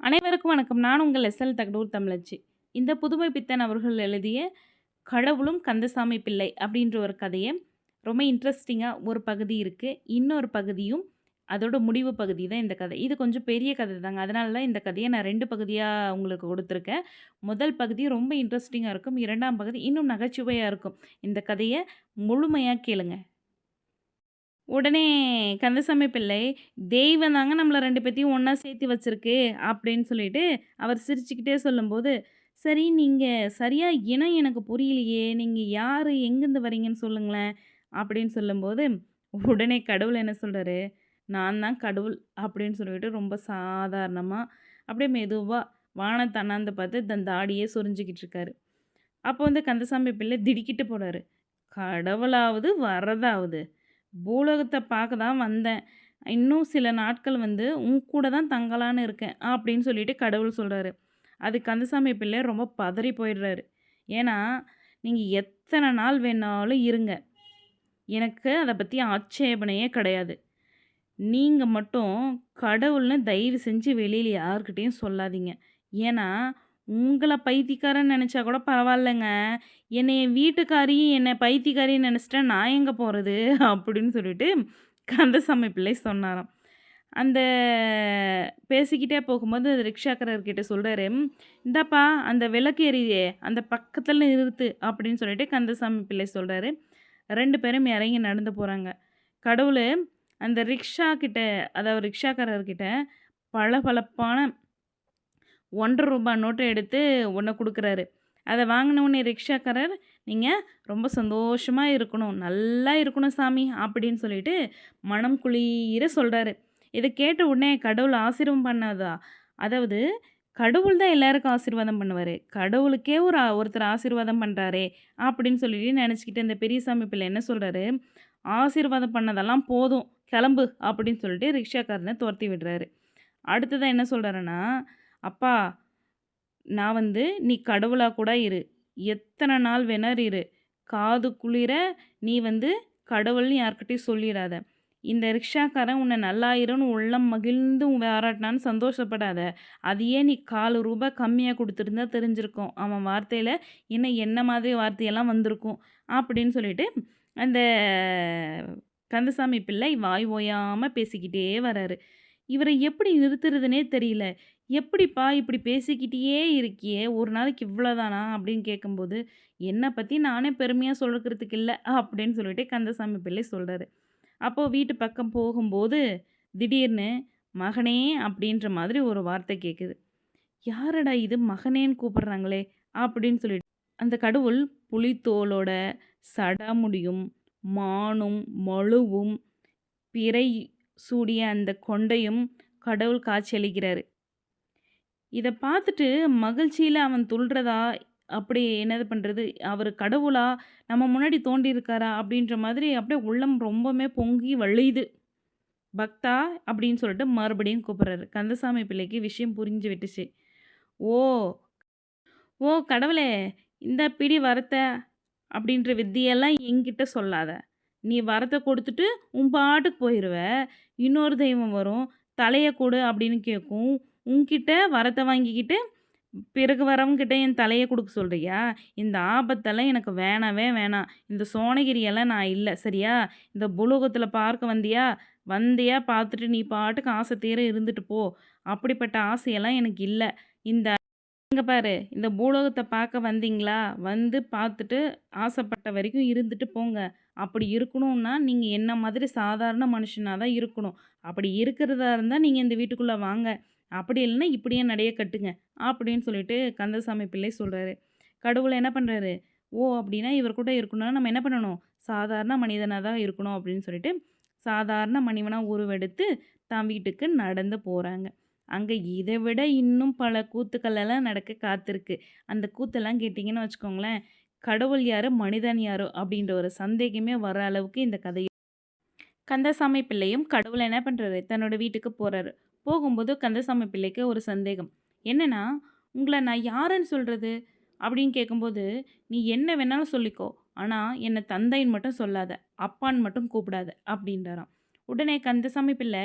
அனைவருக்கும் வணக்கம். நான் உங்கள் எஸ்எல் தகடூர் தமிழச்சி. இந்த புதுமை பித்தன் அவர்கள் எழுதிய கடவுளும் கந்தசாமி பிள்ளை அப்படின்ற ஒரு கதைய ரொம்ப இன்ட்ரெஸ்டிங்கா ஒரு பகுதி இருக்கு. இன்னொரு பகுதியும் அதோட முடிவு பகுதி தான் இந்த கதை. இது கொஞ்சம் பெரிய கதை தாங்க. அதனால தான் இந்த கதைய நான் 2 பகுதியா உங்களுக்கு குடுத்துருக்கேன். முதல் பகுதி ரொம்ப இன்ட்ரெஸ்டிங்கா இருக்கும். 2ஆம் பகுதி இன்னும் நகைச்சுவையா இருக்கும். இந்த கதைய முழுமையா கேளுங்க. உடனே கந்தசாமி பிள்ளை, "தெய்வம் தாங்க நம்மள 2 பேத்தையும் ஒண்ணா சேர்த்து வச்சிருக்கு" அப்படின்னு சொல்லிட்டு அவர் சிரிச்சுக்கிட்டே சொல்லும்போது, "சரி நீங்க சரியா இனம் எனக்கு புரியலையே. நீங்க யாரு? எங்கேருந்து வரீங்கன்னு சொல்லுங்களேன்" அப்படின்னு சொல்லும்போது, உடனே கடவுள் என்ன சொல்றாரு, "நான் தான் கடவுள்" அப்படின்னு சொல்லிட்டு ரொம்ப சாதாரணமா, அப்படியே மெதுவா வானத்த அண்ணாந்து பார்த்து தன் தாடியே சொரிஞ்சுக்கிட்டு இருக்காரு. அப்போ வந்து கந்தசாமி பிள்ளை திடுக்கிட்டு போறாரு. "கடவுளாவது வரதாவது பூலோகத்த பார்க்க தான் வந்தேன். இன்னும் சில நாட்கள் வந்து உன் கூட தான் தங்கலான்னு இருக்கேன்." அப்படின்னு சொல்லிட்டு கடவுள் சொல்றாரு. அதுக்கு கந்தசாமி பிள்ளை ரொம்ப பதறி போயிடுறாரு. ஏன்னா, நீங்க எத்தன நாள் வேணாலும் இருங்க. எனக்கு அத பத்தி ஆட்சேபனையே கிடையாது. நீங்க மட்டும் கடவுள்னு தயவு செஞ்சு வெளியில யார்கிட்டயும் சொல்லாதீங்க. ஏன்னா, உங்கள பைத்தியக்காரன்னு நெனச்சா கூட பரவாயில்லங்க. என்னைய வீட்டுக்காரி என்ன பைத்தியக்காரின்னு நெனச்சுட்டா நான் எங்க போறது? அப்படின்னு சொல்லிட்டு கந்தசாமி பிள்ளை சொன்னாராம். அந்த பேசிக்கிட்டே போகும்போது அந்த ரிக்ஷாக்காரர்கிட்ட சொல்றாரு, "இந்தாப்பா அந்த விளக்கு எரியுதே, அந்த பக்கத்துல நிறுத்து" அப்படின்னு சொல்லிட்டு கந்தசாமி பிள்ளை சொல்றாரு. 2 பேரும் இறங்கி நடந்து போறாங்க. கடவுளு அந்த ரிக்ஷா கிட்ட, அதாவது ரிக்ஷாக்காரர்கிட்ட பளபளப்பான ரூ. 1 நோட்ட எடுத்து ஒண்ண குடுக்குறாரு. அத வாங்குனவுனே ரிக்ஷாக்காரர், "நீங்க ரொம்ப சந்தோஷமா இருக்கணும். நல்லா இருக்கணும் சாமி" அப்படின்னு சொல்லிட்டு மனம் குளிர சொல்றாரு. இத கேட்ட உடனே கடவுள் ஆசீர்வாதம் பண்ணாதா? அதாவது கடவுள் தான் எல்லாருக்கும் ஆசீர்வாதம் பண்ணுவாரு. கடவுளுக்கே ஒருத்தர் ஆசீர்வாதம் பண்றாரே! அப்படின்னு சொல்லிட்டு நெனச்சுக்கிட்டு இந்த பெரியசாமி பிள்ளை என்ன சொல்றாரு, "ஆசீர்வாதம் பண்ணதெல்லாம் போதும். கெளம்பு" அப்படின்னு சொல்லிட்டு ரிக்ஷாக்காரன தொரத்தி விடுறாரு. அடுத்ததா என்ன சொல்றாருன்னா, "அப்பா, நான் வந்து நீ கடவுளா கூட இரு. எத்தன நாள் வேணாலும் இரு. காது குளிர நீ வந்து கடவுள்னு யார்கிட்டயும் சொல்லிறாத. இந்த ரிக்ஷாக்காரன் உன்ன நல்லாயிருன்னு உள்ளம் மகிழ்ந்து பாராட்டுனான்னு சந்தோஷப்படாத. அதையே நீ ரூ. 4 கம்மியா குடுத்துருந்தா தெரிஞ்சிருக்கும். அவன் வார்த்தையில இன்னும் என்ன மாதிரி வார்த்தையெல்லாம் வந்திருக்கும்." அப்படின்னு சொல்லிட்டு அந்த கந்தசாமி பிள்ளை வாய் ஓயாம பேசிக்கிட்டே வராரு. இவர எப்படி நிறுத்துறதுன்னே தெரியல. "எப்படிப்பா இப்படி பேசிக்கிட்டே இருக்கியே, ஒரு நாளைக்கு இவ்வளோதானா?" அப்படின்னு கேட்கும்போது, "என்ன பத்தி நானே பெருமையா சொல்லிக்கிறதுக்கு இல்ல" அப்படின்னு சொல்லிட்டு கந்தசாமி பிள்ளை சொல்றாரு. அப்போ வீட்டு பக்கம் போகும்போது, திடீர்னு "மகனே" அப்படின்ற மாதிரி ஒரு வார்த்தை கேட்குது. "யாருடா இது மகனேன்னு கூப்பிடுறாங்களே?" அப்படின்னு சொல்லிட்டு அந்த கடவுள் புலித்தோலோட, சடாமுடியும், மானும், மழுவும், பிறை சூடிய அந்த கொண்டையும் கடவுள் காட்சியளிக்கிறாரு. இத பார்த்துட்டு மகிழ்ச்சியில அவன் துள்றதா, அப்படி என்னது பண்றது? அவரு கடவுளா? நம்ம முன்னாடி தோன்றியிருக்காரா? அப்படின்ற மாதிரி அப்படியே உள்ளம் ரொம்பவுமே பொங்கி வழியுது. "பக்தா" அப்படின்னு சொல்லிட்டு மறுபடியும் கூப்பிடுறாரு. கந்தசாமி பிள்ளைக்கு விஷயம் புரிஞ்சு விட்டுச்சு. "ஓ! ஓ கடவுளே! இந்தா பிடி வரத்த" அப்படின்ற வித்தையெல்லாம் என்கிட்ட சொல்லாத. நீ வரத்த குடுத்துட்டு உன் பாட்டுக்கு போயிருவ. இன்னொரு தெய்வம் வரும். "தலைய குடு" அப்படின்னு கேட்கும். உன்கிட்ட வரத்த வாங்கிக்கிட்டு, பிறகு வரவங்கிட்ட என் தலைய குடுக்க சொல்றியா? இந்த ஆபத்தெல்லாம் எனக்கு வேணவே வேணாம். இந்த சோணகிரியெல்லாம் நான் இல்ல. சரியா? இந்த பூலோகத்தில பார்க்க வந்தியா? வந்தியா பார்த்துட்டு நீ பாட்டுக்கு ஆசை தீர இருந்துட்டு போ. அப்படிப்பட்ட ஆசையெல்லாம் எனக்கு இல்ல. இந்த இங்க பாரு, இந்த பூலோகத்த பார்க்க வந்தீங்களா? வந்து பார்த்துட்டு ஆசைப்பட்ட வரைக்கும் இருந்துட்டு போங்க. அப்படி இருக்கணும்னா, நீங்க என்ன மாதிரி சாதாரண மனுஷனா தான் இருக்கணும். அப்படி இருக்கிறதா இருந்தா, நீங்க இந்த வீட்டுக்குள்ள வாங்க. அப்படி இல்லன்னா, இப்படியே நடைய கட்டுங்க. அப்படின்னு சொல்லிட்டு கந்தசாமி பிள்ளை சொல்றாரு. கடவுள் என்ன பண்றாரு? ஓ! அப்படின்னா இவர் கூட இருக்கணும்னா நம்ம என்ன பண்ணணும்? சாதாரண மனிதனா தான் இருக்கணும் அப்படின்னு சொல்லிட்டு, சாதாரண மனிதனா உருவெடுத்து தான் வீட்டுக்கு நடந்து போறாங்க. அங்க இத விட இன்னும் பல கூத்துக்கள் எல்லாம் நடக்க காத்திருக்கு. அந்த கூத்தெல்லாம் கேட்டீங்கன்னு வச்சுக்கோங்களேன், கடவுள் யாரு? மனிதன் யாரு? அப்படின்ற ஒரு சந்தேகமே வர அளவுக்கு இந்த கதை. கந்தசாமி பிள்ளையும் கடவுள் என்ன பண்றாரு? தன்னோட வீட்டுக்கு போறாரு. போகும்போது கந்தசாமி பிள்ளைக்கு ஒரு சந்தேகம். என்னன்னா, "உங்கள நான் யாருன்னு சொல்றது?" அப்படின்னு கேட்கும்போது, "நீ என்ன வேணாலும் சொல்லிக்கோ. ஆனா, என்ன தந்தைன்னு மட்டும் சொல்லாத. அப்பான்னு மட்டும் கூப்பிடாத" அப்படின்றாராம். உடனே கந்தசாமி பிள்ளை,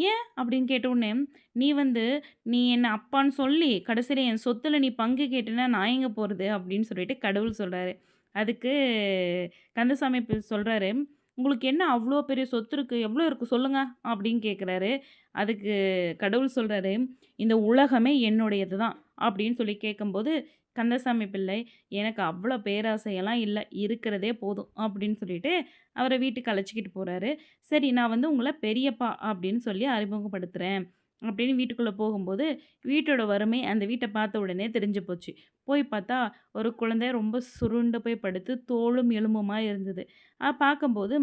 "ஏன்?" அப்படின்னு கேட்ட உடனே, "நீ வந்து நீ என்ன அப்பான்னு சொல்லி, கடைசியில என் சொத்துல நீ பங்கு கேட்டேன்னா நான் எங்க போறது?" அப்படின்னு சொல்லிட்டு கடவுள் சொல்றாரு. அதுக்கு கந்தசாமி சொல்றாரு, "உங்களுக்கு என்ன அவ்ளோ பெரிய சொத்து இருக்கு? எவ்வளோ இருக்கு சொல்லுங்க?" அப்படின்னு கேட்குறாரு. அதுக்கு கடவுள் சொல்றாரு, "இந்த உலகமே என்னுடையது தான்." அப்படின்னு சொல்லி கேட்கும்போது, கந்தசாமி பிள்ளை, "எனக்கு அவ்வளோ பேராசையெல்லாம் இல்ல. இருக்கிறதே போதும்." அப்படின்னு சொல்லிட்டு அவர வீட்டுக்கு அழைச்சுக்கிட்டு போறாரு. "சரி நான் வந்து உங்கள பெரியப்பா அப்படின்னு சொல்லி அறிமுகப்படுத்துறேன்." அப்படின்னு வீட்டுக்குள்ள போகும்போது, வீட்டோட வறுமை அந்த வீட்ட பார்த்த உடனே தெரிஞ்சு போச்சு. போய் பார்த்தா, ஒரு குழந்தை ரொம்ப சுருண்டு போய் படுத்து தோலும் எலும்புமா இருந்தது. பார்க்கும்போது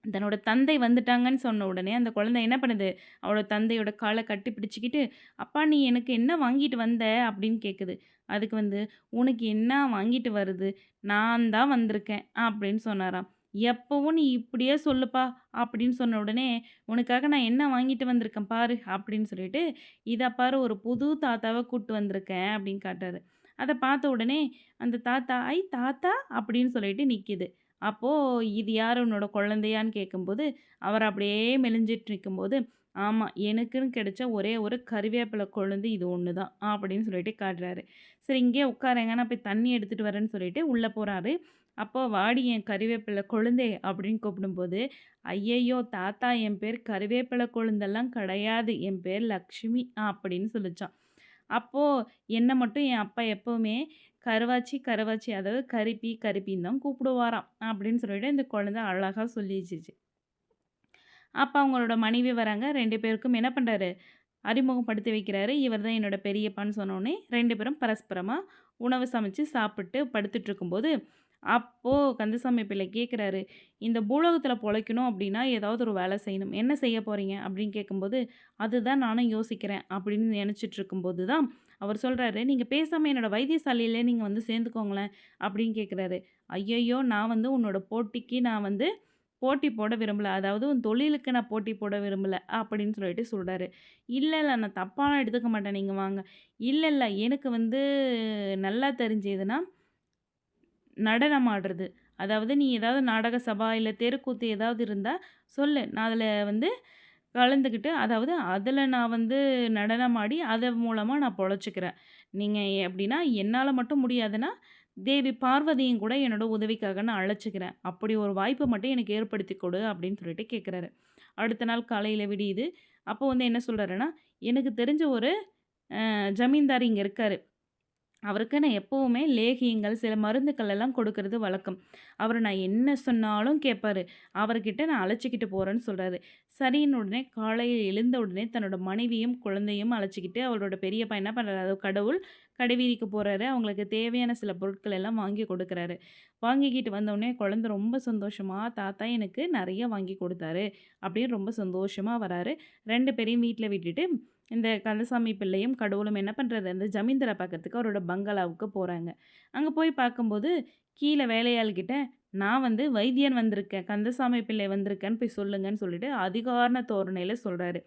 தன்னோட தந்தை வந்துட்டாங்கன்னு சொன்ன உடனே, அந்த குழந்தை என்ன பண்ணுது, அவளோட தந்தையோட கால கட்டி பிடிச்சுக்கிட்டு, "அப்பா நீ எனக்கு என்ன வாங்கிட்டு வந்த?" அப்படின்னு கேட்குது. அதுக்கு வந்து, "உனக்கு என்ன வாங்கிட்டு வருது? நான் தான் வந்திருக்கேன்." அப்படின்னு சொன்னாராம். "எப்பவும் நீ இப்படியே சொல்லுப்பா." அப்படின்னு சொன்ன உடனே, "உனக்காக நான் என்ன வாங்கிட்டு வந்திருக்கேன் பாரு." அப்படின்னு சொல்லிட்டு, "இதா பாரு ஒரு புது தாத்தாவ கூட்டு வந்திருக்கேன்." அப்படின்னு காட்டுறாரு. அத பார்த்த உடனே, அந்த தாத்தா, "ஐ தாத்தா!" அப்படின்னு சொல்லிட்டு நிக்கிது. அப்போ, "இது யாரு உன்னோட குழந்தையான்னு?" கேட்கும்போது, அவர் அப்படியே மெலிஞ்சிட்டு நிக்கும்போது, "ஆமா, எனக்குன்னு கிடைச்ச ஒரே ஒரு கறிவேப்பிலை கொழுந்து இது ஒண்ணு தான்." அப்படின்னு சொல்லிட்டு காட்டுறாரு. சரி இங்கேயே உட்காருங்க, நான் போய் தண்ணி எடுத்துட்டு வரேன்னு சொல்லிட்டு உள்ள போறாரு. அப்போ, "வாடி என் கறிவேப்பிலை கொழுந்தே" அப்படின்னு கூப்பிடும்போது, "ஐயய்யோ! தாத்தா என் பேர் கறிவேப்பிலை கொழுந்தெல்லாம் கிடையாது. என் பேர் லக்ஷ்மி." அப்படின்னு சொல்லுச்சாம். அப்போ என்ன மட்டும் என் அப்பா எப்பவுமே கருவாச்சி, கருவாச்சி அதாவது கரிப்பி, கரிப்பின்னு தான் கூப்பிடுவாராம். அப்படின்னு சொல்லிட்டு இந்த குழந்தை அழகா சொல்லிருச்சுச்சு. அப்ப அவங்களோட மனைவி வராங்க. 2 பேருக்கும் என்ன பண்றாரு, அறிமுகப்படுத்தி வைக்கிறாரு. இவர் தான் என்னோட பெரியப்பான்னு சொன்னோனே, 2 பேரும் பரஸ்பரமா உணவு சமைச்சு சாப்பிட்டு படுத்துட்டு இருக்கும்போது, அப்போ கந்தசாமி பிள்ளை கேட்குறாரு, "இந்த பூலோகத்தில பொழைக்கணும் அப்டின்னா, ஏதாவது ஒரு வேலை செய்யணும். என்ன செய்ய போறீங்க?" அப்படின்னு கேட்கும்போது, "அதுதான் நானும் யோசிக்கிறேன்." அப்படின்னு நெனச்சிட்டு இருக்கும்போது தான், அவர் சொல்றாரு, "நீங்க பேசாம என்னோட வைத்தியசாலையிலே நீங்க வந்து சேர்ந்துக்கோங்களேன்." அப்படின்னு கேட்குறாரு. "ஐயய்யோ! நான் வந்து உன்னோட போட்டிக்கு நான் வந்து போட்டி போட விரும்பல. அதாவது உன் தொழிலுக்கு நான் போட்டி போட விரும்பல." அப்படின்னு சொல்லிட்டு சொல்றாரு. "இல்ல, இல்ல. நான் தப்பாலாம் எடுத்துக்க மாட்டேன். நீங்க வாங்க." "இல்ல, இல்ல. எனக்கு வந்து நல்லா தெரிஞ்சதுன்னா, நடனம் ஆடுறது. அதாவது நீ ஏதாவது நாடக சபா, இல்ல தெருக்கூத்து ஏதாவது இருந்தா சொல்லு. நான் அதில வந்து கலந்துக்கிட்டு அதாவது அதில நான் வந்து நடனம் ஆடி, அதன் மூலமா நான் பொழைச்சுக்கிறேன். நீங்க எப்படின்னா, என்னால மட்டும் முடியாதுன்னா, தேவி பார்வதியும் கூட என்னோட உதவிக்காக நான் அழைச்சுக்கிறேன். அப்படி ஒரு வாய்ப்ப மட்டும் எனக்கு ஏற்படுத்தி கொடு." அப்படின்னு சொல்லிட்டு கேட்குறாரு. அடுத்த நாள் காலையில விடியுது. அப்போ வந்து என்ன சொல்றாருன்னா, "எனக்கு தெரிஞ்ச ஒரு ஜமீன்தார் இங்க இருக்காரு. அவருக்கு நான் எப்பவுமே லேகியங்கள், சில மருந்துக்கள் எல்லாம் கொடுக்கறது வழக்கம். அவரு நான் என்ன சொன்னாலும் கேட்பாரு. அவர்கிட்ட நான் அழைச்சுக்கிட்டு போறேன்னு சொல்றாரு. சரின்னு உடனே காலையில எழுந்த உடனே தன்னோட மனைவியும், குழந்தையும் அழைச்சுக்கிட்டு அவரோட பெரியப்பா என்ன பண்றாரு, அது கடவுள் கடைவீதிக்கு போறாரு. அவங்களுக்கு தேவையான சில பொருட்கள் எல்லாம் வாங்கி கொடுக்குறாரு. வாங்கிக்கிட்டு வந்தோனே குழந்தை ரொம்ப சந்தோஷமா, "தாத்தா எனக்கு நெறைய வாங்கி கொடுத்தாரு." அப்படின்னு ரொம்ப சந்தோஷமா வராரு. 2 பேரையும் வீட்ல விட்டுட்டு இந்த கந்தசாமி பிள்ளையும், கடவுளும் என்ன பண்றாரு, அந்த ஜமீன்தார பார்க்கறதுக்கு அவரோட பங்களாவுக்கு போறாங்க. அங்க போய் பார்க்கும்போது, கீழ வேலையாள்கிட்ட, "நான் வந்து வைத்தியன் வந்திருக்கேன். கந்தசாமி பிள்ளை வந்திருக்கேன்னு போய் சொல்லுங்கன்னு" சொல்லிட்டு அதிகாரண தோரணையில சொல்றாரு.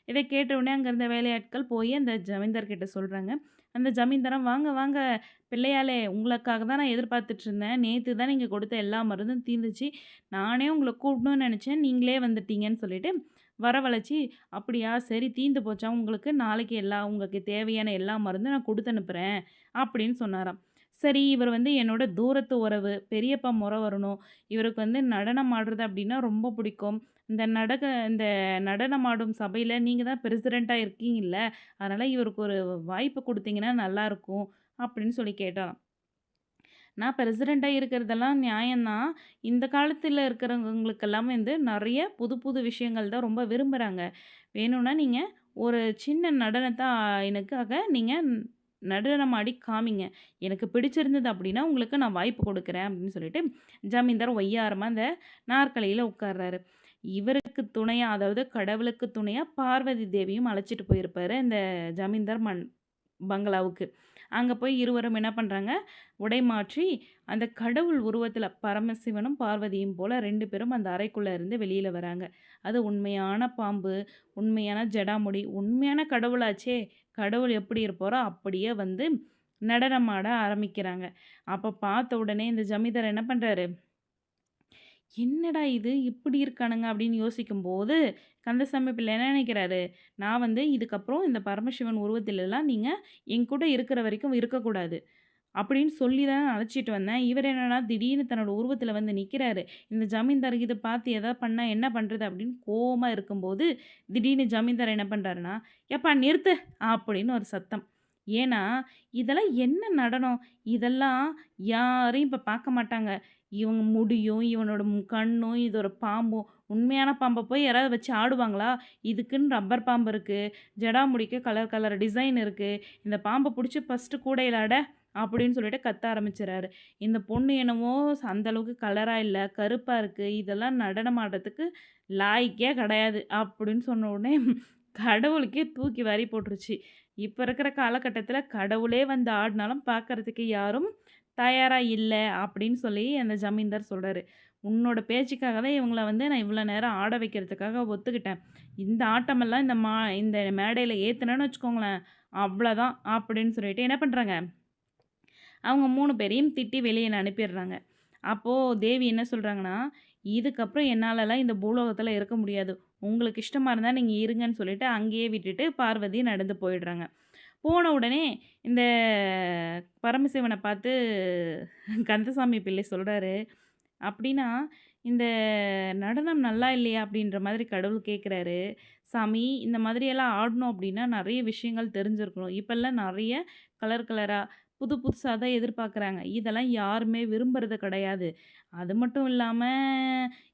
இத கேட்ட உடனே அங்க இருந்த வேலையாட்கள் போய் அந்த ஜமீன்தார் கிட்ட சொல்றாங்க. அந்த ஜமீன்தாரும், "வாங்க, வாங்க பிள்ளையாளே, உங்களுக்காக தான் நான் எதிர்பார்த்துட்டு இருந்தேன். நேத்து தான் நீங்க கொடுத்த எல்லா மருந்தும் தீர்ந்துச்சு. நானே உங்கள கூப்பிடணும்னு நெனச்சேன். நீங்களே வந்துட்டீங்கன்னு" சொல்லிட்டு வரவழைச்சு, "அப்படியா! சரி தீர்ந்து போச்சா? உங்களுக்கு நாளைக்கு உங்களுக்கு தேவையான எல்லா மருந்தும் நான் குடுத்து அனுப்புறேன்." அப்படின்னு சொன்னாராம். சரி இவர் வந்து என்னோட தூரத்து உறவு, பெரியப்பா மொற வரணும். இவருக்கு வந்து நடனம் ஆடுறது அப்படின்னா ரொம்ப பிடிக்கும். இந்த நடனமாடும் சபையில நீங்க தான் பிரசிடென்ட்டா இருக்கீங்கல்ல, அதனால இவருக்கு ஒரு வாய்ப்பு குடுத்தீங்கன்னா நல்லாருக்கும்." அப்படின்னு சொல்லி கேட்டாராம். நான் பிரசிடென்ட்டா இருக்கிறதெல்லாம் நியாயம் தான். இந்த காலத்தில இருக்கிறவங்களுக்கெல்லாம் வந்து நெறைய புது புது விஷயங்கள் தான் ரொம்ப விரும்புறாங்க. வேணும்னா நீங்க ஒரு சின்ன நடனத்த எனக்காக நீங்க நடனம் ஆடி காமிங்க. எனக்கு பிடிச்சிருந்தது அப்டின்னா, உங்களுக்கு நான் வாய்ப்பு குடுக்குறேன் அப்டின்னு சொல்லிட்டு, ஜமீன்தார் ஒய்யாரமா அந்த நாற்காலியில உட்கார்றாரு. இவருக்கு துணையா, அதாவது கடவுளுக்கு துணையா பார்வதி தேவியும் அழைச்சிட்டு போயிருப்பாரு, அந்த ஜமீன்தார் பங்களாவுக்கு. அங்க போய் இருவரும் என்ன பண்றாங்க, உடை மாற்றி அந்த கடவுள் உருவத்தில பரமசிவனும், பார்வதியும் போல 2 பேரும் அந்த அறைக்குள்ள இருந்து வெளியில வராங்க. அது உண்மையான பாம்பு, உண்மையான ஜடாமுடி, உண்மையான கடவுளாச்சே! கடவுள் எப்படி இருப்பாரோ, அப்படியே வந்து நடனம் ஆட ஆரம்பிக்கிறாங்க. அப்ப பார்த்த உடனே இந்த ஜமீன்தார் என்ன பண்றாரு, என்னடா இது இப்படி இருக்கானுங்க அப்படின்னு யோசிக்கும்போது, கந்தசாமி பிள்ளை என்ன நினைக்கிறாரு, நான் வந்து இதுக்கப்புறம் இந்த பரமசிவன் உருவத்திலலாம் நீங்க என்கூட இருக்கிற வரைக்கும் இருக்கக்கூடாது. அப்படின்னு சொல்லி தானே அழைச்சிட்டு வந்தேன். இவர் என்னன்னா திடீர்னு தன்னோட உருவத்தில வந்து நிக்கிறாரு. இந்த ஜமீன்தார் இத பார்த்து ஏதாவது பண்ணா என்ன பண்றது அப்படின்னு கோவமா இருக்கும்போது, திடீர்னு ஜமீன்தார் என்ன பண்றாருன்னா, "எப்பா நிறுத்து" அப்படின்னு ஒரு சத்தம். ஏன்னா, இதெல்லாம் என்ன நடனம்? இதெல்லாம் யாரையும் இப்ப பார்க்க மாட்டாங்க. இவங்க முடியும், இவனோட கண்ணும், இது ஒரு பாம்பும். உண்மையான பாம்ப போய் யாராவது வச்சு ஆடுவாங்களா? இதுக்குன்னு ரப்பர் பாம்பு இருக்கு. ஜடாமுடிக்கு கலர் கலர் டிசைன் இருக்கு. இந்த பாம்ப புடிச்சு ஃபர்ஸ்ட்டு கூடையில அட அப்படின்னு சொல்லிட்டு கத்த ஆரம்பிச்சுறாரு. இந்த பொண்ணு என்னவோ அந்த அளவுக்கு கலரா இல்ல, கருப்பா இருக்கு. இதெல்லாம் நடனம் ஆடுறதுக்கு லாயக்கே கிடையாது. அப்படின்னு சொன்ன உடனே கடவுளுக்கே தூக்கி வாரி போட்டுருச்சு. இப்ப இருக்கிற காலகட்டத்தில கடவுளே வந்து ஆடுனாலும் பார்க்கறதுக்கு யாரும் தயாரா இல்ல அப்படின்னு சொல்லி அந்த ஜமீன்தார் சொல்றாரு. உன்னோட பேச்சுக்காக தான் இவங்கள வந்து நான் இவ்வளோ நேரம் ஆட வைக்கிறதுக்காக ஒத்துக்கிட்டேன். இந்த ஆட்டமெல்லாம் இந்த மேடையில ஏத்துனேன்னு வச்சுக்கோங்களேன், அவ்வளோதான் அப்படின்னு சொல்லிட்டு என்ன பண்றாங்க, அவங்க 3 பேரையும் திட்டி வெளிய அனுப்பிடுறாங்க. அப்போ தேவி என்ன சொல்றாங்கன்னா, "இதுக்கப்புறம் என்னாலலாம் இந்த பூலோகத்தில இருக்க முடியாது. உங்களுக்கு இஷ்டமா இருந்தா நீங்க இருங்கன்னு" சொல்லிட்டு அங்கேயே விட்டுட்டு பார்வதி நடந்து போயிடுறாங்க. போன உடனே இந்த பரமசிவன பார்த்து கந்தசாமி பிள்ளை சொல்றாரு, "அப்படின்னா இந்த நடனம் நல்லா இல்லையா?" அப்படின்ற மாதிரி கடவுள் கேட்குறாரு. "சாமி இந்த மாதிரியெல்லாம் ஆடணும் அப்படின்னா நெறைய விஷயங்கள் தெரிஞ்சிருக்கணும். இப்பல்லாம் நெறைய கலர் கலரா புது புதுசா தான் எதிர்பார்க்குறாங்க. இதெல்லாம் யாருமே விரும்புறது கிடையாது. அது மட்டும் இல்லாம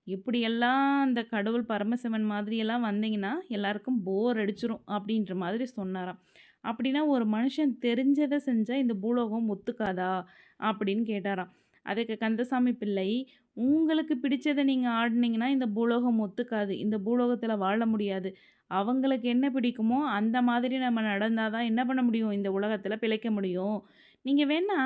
இப்படியெல்லாம் இந்த கடவுள் பரமசிவன் மாதிரியெல்லாம் வந்தீங்கன்னா, எல்லாருக்கும் போர் அடிச்சுரும்." அப்படின்ற மாதிரி சொன்னாராம். "அப்படின்னா ஒரு மனுஷன் தெரிஞ்சத செஞ்சா இந்த பூலோகம் ஒத்துக்காதா?" அப்படின்னு கேட்டாராம். அதுக்கு கந்தசாமி பிள்ளை, "உங்களுக்கு பிடிச்சத நீங்க ஆடுனீங்கன்னா, இந்த பூலோகம் ஒத்துக்காது. இந்த பூலோகத்தில வாழ முடியாது. அவங்களுக்கு என்ன பிடிக்குமோ, அந்த மாதிரி நம்ம நடந்தா தான் என்ன பண்ண முடியும்? இந்த உலகத்தில பிழைக்க முடியும். நீங்க வேணா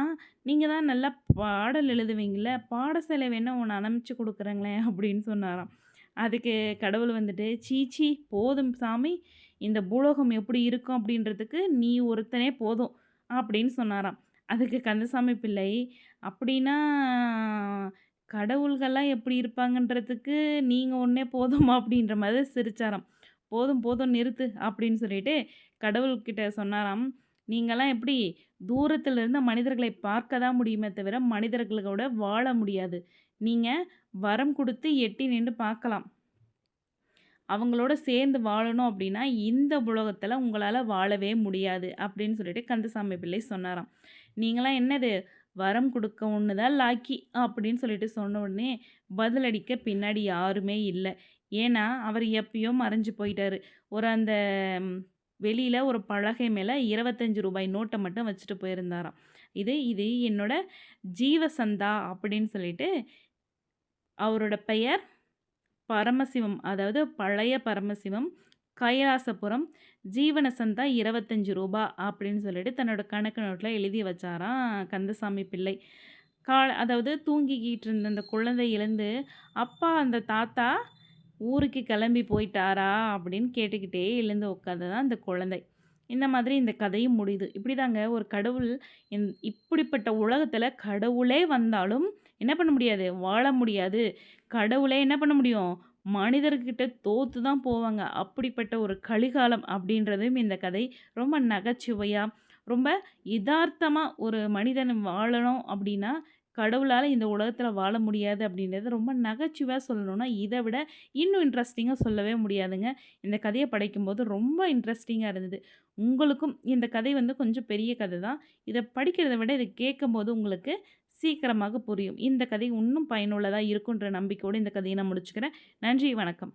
நீங்க தான் நல்லா பாடல் எழுதுவீங்கல்ல, பாடசாலை வேணா ஒண்ணு அனுப்பிச்சு குடுக்குறேங்களேன்" அப்படின்னு சொன்னாராம். அதுக்கு கடவுள் வந்துட்டு, "சீ சீ போதும் சாமி. இந்த பூலோகம் எப்படி இருக்கும் அப்படின்றதுக்கு நீ ஒருத்தனே போதும்" அப்படின்னு சொன்னாராம். அதுக்கு கந்தசாமி பிள்ளை, "அப்படின்னா கடவுள்கள்லாம் எப்படி இருப்பாங்கன்றதுக்கு நீங்க ஒண்ணே போதுமா?" அப்படின்ற மாதிரி சிரிச்சாராம். "போதும் போதும் நிறுத்து" அப்படின்னு சொல்லிட்டு கடவுள்கிட்ட சொன்னாராம். "நீங்கலாம் எப்படி தூரத்துல இருந்து மனிதர்களை பார்க்க தான் முடியுமே தவிர, மனிதர்களோட வாழ முடியாது. நீங்க வரம் குடுத்து எட்டி நின்னு பார்க்கலாம். அவங்களோட சேர்ந்து வாழணும் அப்படின்னா, இந்த உலகத்துல உங்களால வாழவே முடியாது." அப்படின்னு சொல்லிட்டு கந்தசாமி பிள்ளை சொன்னாராம். நீங்கலாம் என்னது வரம் குடுக்க ஒண்ணு தான் லாக்கி அப்படின்னு சொல்லிட்டு சொன்ன உடனே, பதிலளிக்க பின்னாடி யாருமே இல்ல. ஏன்னா, அவர் எப்பயோ மறைஞ்சு போயிட்டாரு. ஒரு அந்த ம் வெளியில ஒரு பலகை மேல ரூ. 25 நோட்ட மட்டும் வச்சுட்டு போயிருந்தாராம். இது இது என்னோட ஜீவசந்தா அப்படின்னு சொல்லிட்டு அவரோட பெயர் பரமசிவம். அதாவது பழைய பரமசிவம், கைலாசபுரம், ஜீவனசந்தா ரூ. 25 அப்படின்னு சொல்லிட்டு தன்னோட கணக்கு நோட்ல எழுதி வச்சாராம் கந்தசாமி பிள்ளை. அதாவது தூங்கிக்கிட்டு இருந்த அந்த குழந்தை எழுந்து, "அப்பா அந்த தாத்தா ஊருக்கு கிளம்பி போயிட்டாரா?" அப்படின்னு கேட்டுக்கிட்டே எழுந்து உட்காந்தது தான் அந்த குழந்தை. இந்த மாதிரி இந்த கதையும் முடியுது. இப்படிதாங்க ஒரு கடவுள் இப்படிப்பட்ட உலகத்தில கடவுளே வந்தாலும் என்ன பண்ண முடியாது? வாழ முடியாது. கடவுளே என்ன பண்ண முடியும்? மனிதர்கிட்ட தோத்து தான் போவாங்க. அப்படிப்பட்ட ஒரு கலிகாலம் அப்படின்றதும் இந்த கதை ரொம்ப நகைச்சுவையா, ரொம்ப எதார்த்தமா ஒரு மனிதன் வாழணும் அப்படின்னா, கடவுளால இந்த உலகத்தில வாழ முடியாது அப்படின்றத ரொம்ப நகைச்சுவையா சொல்லணும்னா, இத விட இன்னும் இன்ட்ரஸ்டிங்கா சொல்லவே முடியாதுங்க. இந்த கதைய படிக்கும்போது ரொம்ப இன்ட்ரஸ்டிங்கா இருந்தது. உங்களுக்கும் இந்த கதை வந்து கொஞ்சம் பெரிய கதை தான். இத படிக்கிறத விட இத கேட்கும்போது உங்களுக்கு சீக்கிரமாக புரியும். இந்த கதை இன்னும் பயனுள்ளதா இருக்குன்ற நம்பிக்கையோட இந்த கதைய நான் முடிச்சுக்கிறேன். நன்றி, வணக்கம்.